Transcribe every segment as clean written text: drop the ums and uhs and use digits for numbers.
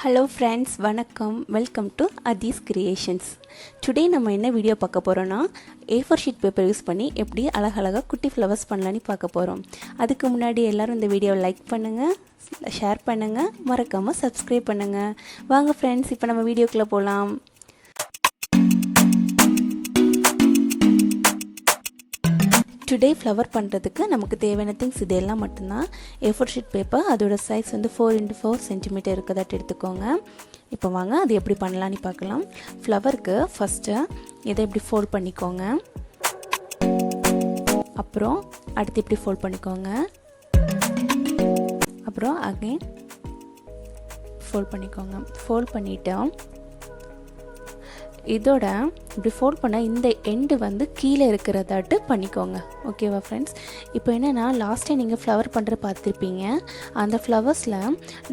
Hello friends, வணக்கம். Welcome to Adis Creations. Today நம்ம என்ன வீடியோ பார்க்க போறோம்னா A4 sheet paper யூஸ் பண்ணி எப்படி அழகழகா குட்டி flowers பண்ணலாம்னு பார்க்க போறோம். அதுக்கு முன்னாடி எல்லாரும் இந்த வீடியோவை லைக் பண்ணுங்க, ஷேர் பண்ணுங்க, மறக்காம subscribe பண்ணுங்க. வாங்க friends, இப்போ நம்ம வீடியோக்குள்ள போலாம். Today flower பண்றதுக்கு நமக்கு தேவையான things இதெல்லாம் மட்டும்தான். A4 sheet paper அதோட சைஸ் வந்து 4x4 cm இருக்கதட்ட எடுத்துக்கோங்க. இப்போ வாங்க அது எப்படி பண்ணலாம்னு பார்க்கலாம். ஃப்ளவருக்கு ஃபர்ஸ்ட் இதை இப்படி ஃபோல்ட் பண்ணிக்கோங்க. அப்புறம் அடுத்து இப்படி ஃபோல்ட் பண்ணிக்கோங்க. அப்புறம் அகைன் ஃபோல்ட் பண்ணிக்கோங்க. ஃபோல்ட் பண்ணிட்டு இதோட இப்படி ஃபோல்ட் பண்ண இந்த எண்டு வந்து கீழே இருக்கிறதாட்டு பண்ணிக்கோங்க. ஓகேவா ஃப்ரெண்ட்ஸ்? இப்போ என்னென்னா லாஸ்ட் டைம் நீங்கள் ஃப்ளவர் பண்ணுற பார்த்துருப்பீங்க. அந்த ஃப்ளவர்ஸில்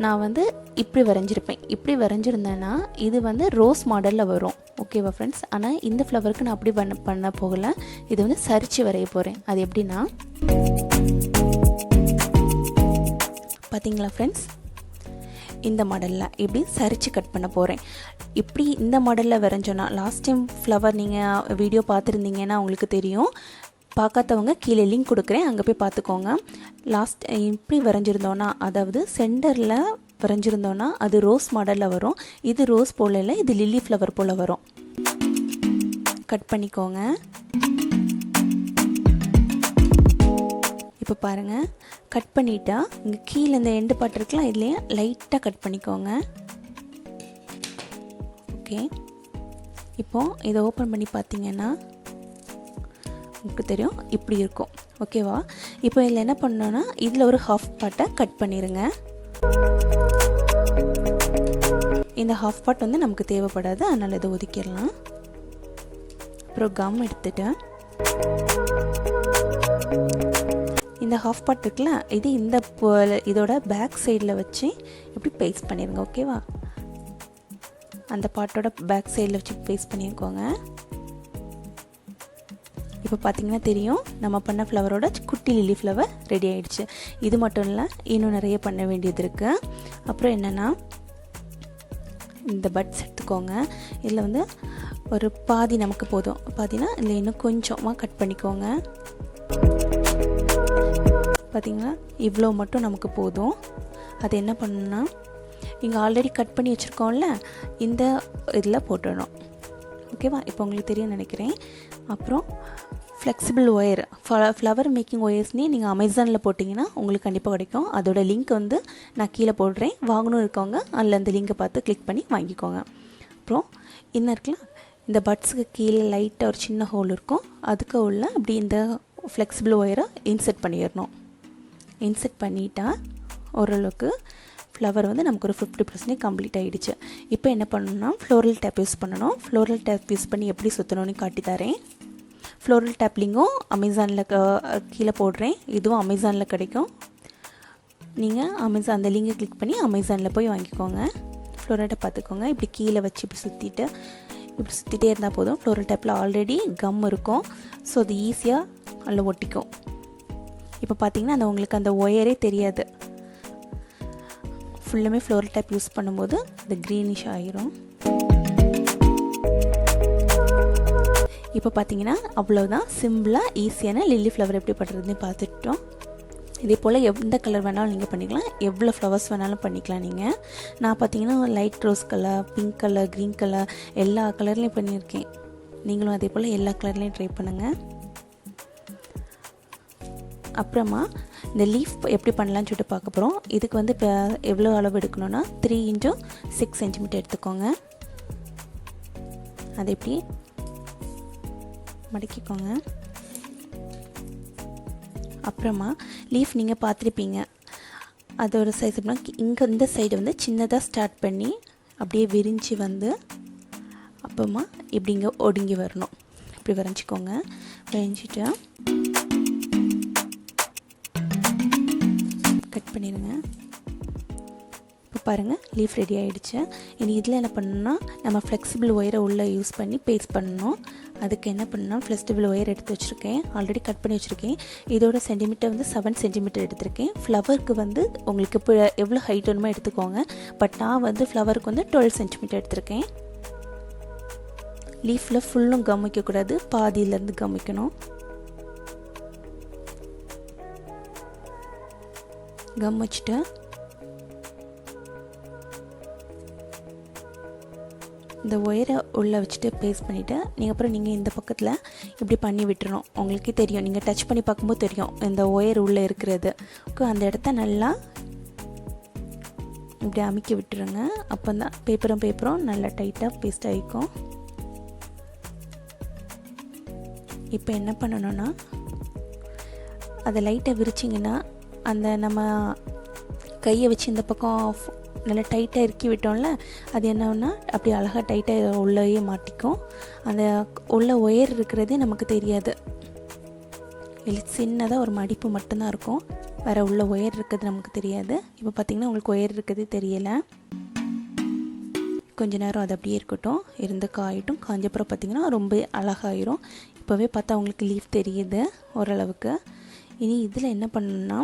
நான் வந்து இப்படி வரைஞ்சிருப்பேன். இப்படி வரைஞ்சிருந்தேன்னா இது வந்து ரோஸ் மாடலில் வரும். ஓகேவா ஃப்ரெண்ட்ஸ்? ஆனால் இந்த ஃப்ளவருக்கு நான் அப்படி பண்ண போகலை. இது வந்து சரித்து வரைய போகிறேன். அது எப்படின்னா பார்த்தீங்களா ஃப்ரெண்ட்ஸ், இந்த மாடலில் இப்படி சரித்து கட் பண்ண போகிறேன். இப்படி இந்த மாடலில் வரைஞ்சோன்னா லாஸ்ட் டைம் ஃப்ளவர் நீங்கள் வீடியோ பார்த்துருந்தீங்கன்னா உங்களுக்கு தெரியும். பார்க்காதவங்க கீழே லிங்க் கொடுக்குறேன், அங்கே போய் பார்த்துக்கோங்க. லாஸ்ட் இப்படி வரைஞ்சிருந்தோன்னா, அதாவது சென்டரில் வரைஞ்சிருந்தோன்னா அது ரோஸ் மாடலில் வரும். இது ரோஸ் போல் இல்லை, இது லில்லி ஃப்ளவர் போல் வரும். கட் பண்ணிக்கோங்க. இப்போ பாருங்கள், கட் பண்ணிட்டா இங்கே கீழே இந்த எண்டு பாட்டு இருக்கலாம், இதுலேயே லைட்டாக கட் பண்ணிக்கோங்க. ஓகே, இப்போது இதை ஓப்பன் பண்ணி பார்த்தீங்கன்னா உங்களுக்கு தெரியும் இப்படி இருக்கும். ஓகேவா? இப்போ இதில் என்ன பண்ணோன்னா இதில் ஒரு ஹாஃப் பார்ட்டை கட் பண்ணிடுங்க. இந்த ஹாஃப் பார்ட் வந்து நமக்கு தேவைப்படாது, அதனால் இதை ஒதுக்கிடலாம். அப்புறம் கம் எடுத்துட்டு இந்த ஹாஃப் பார்ட் இருக்குல்ல, இது இதோட பேக் சைடில் வச்சு இப்படி பேஸ்ட் பண்ணிடுங்க. ஓகேவா? அந்த பார்ட்டோட பேக் சைடில் வச்சு பேஸ்ட் பண்ணியிருக்கோங்க. இப்போ பார்த்தீங்கன்னா தெரியும், நம்ம பண்ண ஃப்ளவரோட குட்டி லில்லி ஃப்ளவர் ரெடி ஆகிடுச்சு. இது மட்டும் இல்லை, இன்னும் நிறைய பண்ண வேண்டியது இருக்குது. அப்புறம் என்னென்னா இந்த பட்ஸ் எடுத்துக்கோங்க. இதில் வந்து ஒரு பாதி நமக்கு போதும். பாதினா இல்லை இன்னும் கொஞ்சமாக கட் பண்ணிக்கோங்க. பார்த்திங்கன்னா இவ்வளோ மட்டும் நமக்கு போதும். அது என்ன பண்ணணும்னா இங்கே ஆல்ரெடி கட் பண்ணி வச்சுருக்கோம்ல, இந்த இதில் போட்டுடணும். ஓகேவா? இப்போ உங்களுக்கு தெரியும் நினைக்கிறேன். அப்புறம் ஃப்ளெக்சிபிள் ஒயர், ஃப்ளவர் மேக்கிங் ஒயர்ஸ்னே நீங்கள் அமேசானில் போட்டிங்கன்னா உங்களுக்கு கண்டிப்பாக கிடைக்கும். அதோட லிங்க் வந்து நான் கீழே போடுறேன். வாங்கணும் இருக்கவங்க அதில் அந்த லிங்கை பார்த்து கிளிக் பண்ணி வாங்கிக்கோங்க. அப்புறம் இன்னும் இருக்கலாம், இந்த பட்ஸுக்கு கீழே லைட்டாக ஒரு சின்ன ஹோல் இருக்கும். அதுக்கு உள்ள அப்படி இந்த ஃப்ளெக்சிபிள் ஒயரை இன்செர்ட் பண்ணிடணும். இன்செர்ட் பண்ணிட்டா ஓரளவுக்கு ஃப்ளவர் வந்து நமக்கு ஒரு 50% கம்ப்ளீட் ஆகிடுச்சு. இப்போ என்ன பண்ணணும்னா ஃப்ளோரல் டேப் யூஸ் பண்ணணும். ஃப்ளோரல் டேப் யூஸ் பண்ணி எப்படி சுற்றணும்னு காட்டித்தரேன். ஃப்ளோரல் டேப் லிங்கும் அமேசானில் கீழே போடுறேன். இதுவும் அமேசானில் கிடைக்கும். நீங்கள் அந்த லிங்கை கிளிக் பண்ணி அமேசானில் போய் வாங்கிக்கோங்க. ஃப்ளோரல் டேப் பார்த்துக்கோங்க. இப்படி கீழே வச்சு இப்படி சுற்றிட்டே இருந்தால் போதும். ஃப்ளோரல் டேப்பில் ஆல்ரெடி கம் இருக்கும், ஸோ அது ஈஸியாக அதில் ஒட்டிக்கும். இப்போ பார்த்தீங்கன்னா உங்களுக்கு அந்த ஒயரே தெரியாது. ஃபுல்லுமே ஃப்ளோரல் டேப் யூஸ் பண்ணும்போது அது க்ரீனிஷ் ஆகிரும். இப்போ பார்த்தீங்கன்னா அவ்வளோதான், சிம்பிளாக ஈஸியான லில்லி ஃப்ளவர் எப்படி பண்ணுறதுன்னு பார்த்துட்டோம். இதே போல் எந்த கலர் வேணாலும் நீங்கள் பண்ணிக்கலாம், எவ்வளோ ஃப்ளவர்ஸ் வேணாலும் பண்ணிக்கலாம். நீங்கள் நான் பார்த்தீங்கன்னா light rose colour, pink colour, green colour எல்லா கலர்லேயும் பண்ணியிருக்கேன். நீங்களும் அதே போல் எல்லா கலர்லேயும் ட்ரை பண்ணுங்கள். அப்புறமா இந்த லீஃப் எப்படி பண்ணலான்னு சொல்லிட்டு பார்க்க போகிறோம். இதுக்கு வந்து இப்போ எவ்வளோ அளவு எடுக்கணும்னா 3x6 cm எடுத்துக்கோங்க. அதை எப்படி மடக்கிக்கோங்க. அப்புறமா லீஃப் நீங்கள் பார்த்துருப்பீங்க, அதோட சைஸ் எப்படின்னா இங்கே இந்த சைடு வந்து சின்னதாக ஸ்டார்ட் பண்ணி அப்படியே விரிஞ்சு வந்து அப்புறமா இப்படி இங்கே ஒடுங்கி வரணும். இப்படி வரைஞ்சிக்கோங்க. வரைஞ்சிட்டு கட் பண்ணிடுங்க. இப்போ பாருங்கள் லீஃப் ரெடி ஆகிடுச்சு. இனி இதில் என்ன பண்ணணும்னா நம்ம ஃப்ளெக்சிபிள் ஒயரை உள்ளே யூஸ் பண்ணி பேஸ்ட் பண்ணணும். அதுக்கு என்ன பண்ணணும், ஃப்ளெக்சிபிள் ஒயர் எடுத்து வச்சுருக்கேன், ஆல்ரெடி கட் பண்ணி வச்சுருக்கேன். இதோட சென்டிமீட்டர் வந்து 7 சென்டிமீட்டர் எடுத்திருக்கேன். ஃப்ளவருக்கு வந்து உங்களுக்கு இப்போ எவ்வளோ ஹைட் வேணுமோ எடுத்துக்கோங்க. பட் நான் வந்து ஃப்ளவருக்கு வந்து 12 சென்டிமீட்டர் எடுத்திருக்கேன். லீஃபில் ஃபுல்லும் கம் வைக்கக்கூடாது, பாதியிலேருந்து கம் வைக்கணும். கம் வச்சுட்டு இந்த ஒயரை உள்ளே வச்சுட்டு பேஸ்ட் பண்ணிவிட்டு நீங்கள் இந்த பக்கத்தில் இப்படி பண்ணி விட்டுறணும். உங்களுக்கே தெரியும், நீங்கள் டச் பண்ணி பார்க்கும்போது தெரியும் இந்த ஒயர் உள்ளே இருக்கிறது. அந்த இடத்த நல்லா இப்படி அமுக்கி விட்டுருங்க. அப்போ தான் பேப்பரும் நல்லா டைட்டாக பேஸ்ட் ஆகிக்கும். இப்போ என்ன பண்ணணும்னா அதை லைட்டாக விரிச்சிங்கன்னா அந்த நம்ம கையை வச்சு இந்த பக்கம் நல்லா டைட்டாக இறுக்கி விட்டோம்ல, அது என்னன்னா அப்படி அழகாக டைட்டாக உள்ளேயே மாட்டிக்கும். அந்த உள்ள ஒயர் இருக்கிறதே நமக்கு தெரியாது. இல்லை சின்னதாக ஒரு மடிப்பு மட்டும்தான் இருக்கும், வேறு உள்ள ஒயர் இருக்கிறது நமக்கு தெரியாது. இப்போ பார்த்திங்கன்னா உங்களுக்கு ஒயர் இருக்கிறதே தெரியலை. கொஞ்ச நேரம் அது அப்படியே இருக்கட்டும், இருந்து காயட்டும். காஞ்சப்புறம் பார்த்திங்கன்னா ரொம்ப அழகாயிரும். இப்போவே பார்த்தா உங்களுக்கு லீஃப் தெரியுது ஓரளவுக்கு. இனி இதில் என்ன பண்ணணும்னா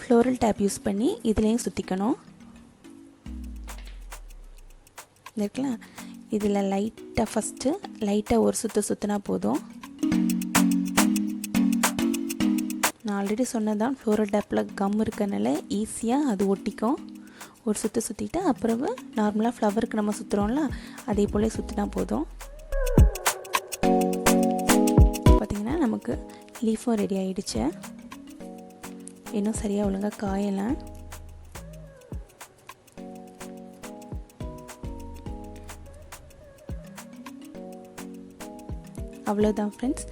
ஃப்ளோரல் டேப் யூஸ் பண்ணி இதுலேயும் சுற்றிக்கணும். இருக்கலாம், இதில் லைட்டாக ஒரு சுற்றினா போதும். நான் ஆல்ரெடி சொன்னதான், ஃப்ளோரல் டேப்பில் கம் இருக்கனால ஈஸியாக அது ஒட்டிக்கும். ஒரு சுற்றிட்டு அப்புறம் நார்மலாக ஃப்ளவருக்கு நம்ம சுற்றுறோம்ல, அதே போல் சுற்றினா போதும். பார்த்திங்கன்னா நமக்கு லீஃபும் ரெடி ஆகிடுச்சு. இன்னும் சரியாக ஒழுங்காக காயலை. அவ்வளோதான் ஃப்ரெண்ட்ஸ்,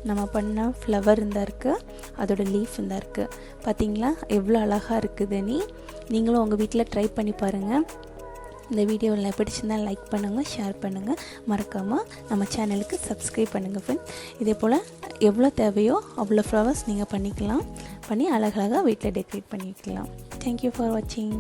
நம்ம பண்ண ஃப்ளவர் இருந்தால் இருக்குது, அதோட லீஃப் இருந்தால் இருக்குது. பார்த்தீங்களா எவ்வளோ அழகாக இருக்குதுன்னு. நீங்களும் உங்கள் வீட்டில் ட்ரை பண்ணி பாருங்கள். இந்த வீடியோவில் பிடிச்சிருந்தால் லைக் பண்ணுங்கள், ஷேர் பண்ணுங்கள், மறக்காமல் நம்ம சேனலுக்கு சப்ஸ்கிரைப் பண்ணுங்கள் ஃப்ரெண்ட்ஸ். இதே போல் எவ்வளோ தேவையோ அவ்வளோ ஃப்ளவர்ஸ் நீங்கள் பண்ணி அழகழகாக வீட்டில் டெக்கரேட் பண்ணிக்கலாம். தேங்க்யூ ஃபார் வாட்சிங்.